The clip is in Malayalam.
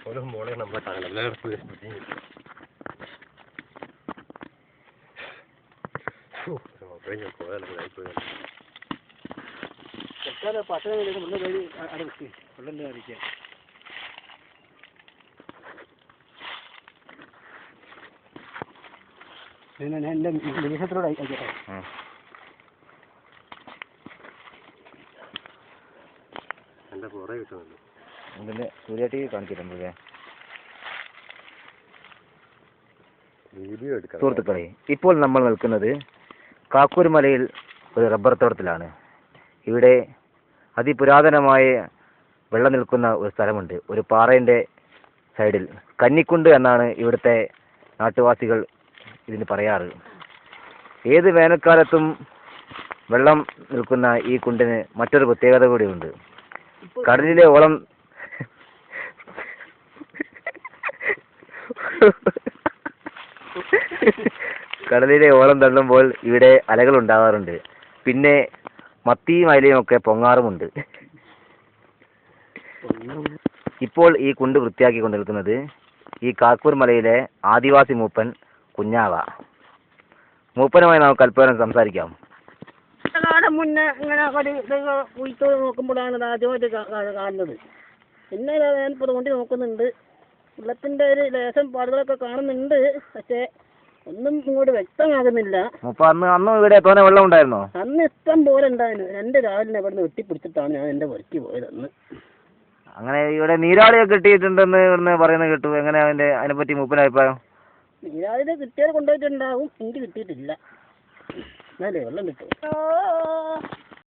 ഒരു മോളെ നമ്മളെ കാണണം പട്ടണ അവിടെ വെക്കി വെള്ളം അറിയിക്കാം. ഞാൻ എൻ്റെ വിദേശത്തിലൂടെ അയക്കട്ടെ. എൻ്റെ കുറേ കിട്ടുമല്ലോ. ഇതിൻ്റെ സൂര്യ ടി വി കാണിച്ചിട്ടുണ്ടല്ലേ വീഡിയോ എടുക്കാം. സുഹൃത്തുക്കളെ, ഇപ്പോൾ നമ്മൾ നിൽക്കുന്നത് കാക്കൂർ മലയിൽ ഒരു റബ്ബർ തോട്ടത്തിലാണ്. ഇവിടെ അതിപുരാതനമായ വെള്ളം നിൽക്കുന്ന ഒരു സ്ഥലമുണ്ട്. ഒരു പാറയുടെ സൈഡിൽ കന്നിക്കുണ്ട് എന്നാണ് ഇവിടുത്തെ നാട്ടുവാസികൾ ഇതിന് പറയാറ്. ഏത് വേനൽക്കാലത്തും വെള്ളം നിൽക്കുന്ന ഈ കുണ്ടിന് മറ്റൊരു പ്രത്യേകത കൂടിയുണ്ട്. കടലിലെ ഓളം തള്ളുമ്പോൾ ഇവിടെ അലകൾ ഉണ്ടാകാറുണ്ട്. പിന്നെ മത്തിയും അയലയും ഒക്കെ പൊങ്ങാറുമുണ്ട്. ഇപ്പോൾ ഈ കുണ്ട് വൃത്തിയാക്കി കൊണ്ടിരിക്കുന്നത് ഈ കാക്കൂർ മലയിലെ ആദിവാസി മൂപ്പൻ കുഞ്ഞാവ. മൂപ്പനുമായി നമുക്ക് അല്പം സംസാരിക്കാം. കാലം മുന്നേ ഇങ്ങനെ കുഴിച്ച് നോക്കുമ്പോഴാണ് ആദ്യമായിട്ട് കാണുന്നത്. പിന്നെ ഞാനിപ്പോൾ കൊണ്ട് നോക്കുന്നുണ്ട്. വെള്ളത്തിൻ്റെ ഒരു ലേശം പാടുകളൊക്കെ കാണുന്നുണ്ട്. പക്ഷേ ഒന്നും ഇങ്ങോട്ട് വ്യക്തമാകുന്നില്ല. അന്ന് ഇവിടെ തോനെ വെള്ളം ഉണ്ടായിരുന്നോ? അന്ന് ഇഷ്ടം പോലെ ഉണ്ടായിരുന്നു. 2 രാവിലെ ഇവിടെ നിന്ന് വെട്ടിപ്പിടിച്ചിട്ടാണ് ഞാൻ എൻ്റെ വരയ്ക്ക് പോയത് അന്ന്. അങ്ങനെ ഇവിടെ നീരാളിയൊക്കെ കിട്ടിയിട്ടുണ്ടെന്ന് ഇവിടുന്ന് പറയുന്നത് കേട്ടു. എങ്ങനെ അതിനെപ്പറ്റി മൂപ്പൻ്റെ അഭിപ്രായം? നീരാളിനെ കിട്ടിയാൽ കൊണ്ടുപോയിട്ടുണ്ടാവും. എനിക്ക് കിട്ടിയിട്ടില്ല. എന്നാലേ വെള്ളം കിട്ടും.